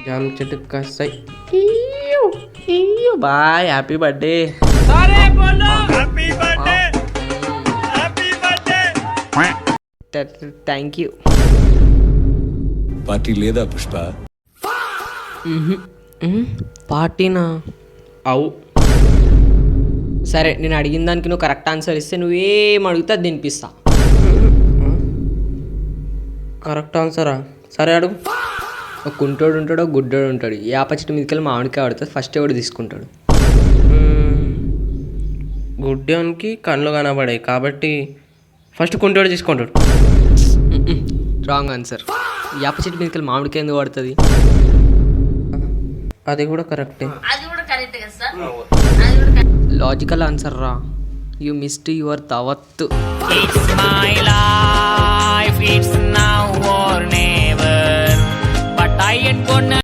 జామ చెట్టు కాస్తాయి. Bye, happy birthday. Thank you. Party లేదా పుష్ప? పార్టీనా? అవు. సరే, నేను అడిగిన దానికి నువ్వు కరెక్ట్ ఆన్సర్ ఇస్తే నువ్వేం అడిగితే అది తినిపిస్తా. కరెక్ట్ ఆన్సరా? సరే అడుగు. ఒక కుంటోడు ఉంటాడు, ఒక గుడ్డోడు ఉంటాడు. యాప చెట్టు మీదకెళ్ళి మామిడికాయ పడుతుంది. ఫస్ట్ ఎవడు తీసుకుంటాడు? గుడ్డోనికి కళ్ళు కనబడాయి కాబట్టి ఫస్ట్ కుంటోడు తీసుకుంటాడు. Wrong answer. యాప చెట్టు మీదకెళ్ళి మామిడికాయ ఎందుకు పడుతుంది? అది కూడా కరెక్టే. లాజికల్ ఆన్సర్ రా. యూ మిస్డ్ యువర్ దావత్. It's my life, it's now or never. But I ain't gonna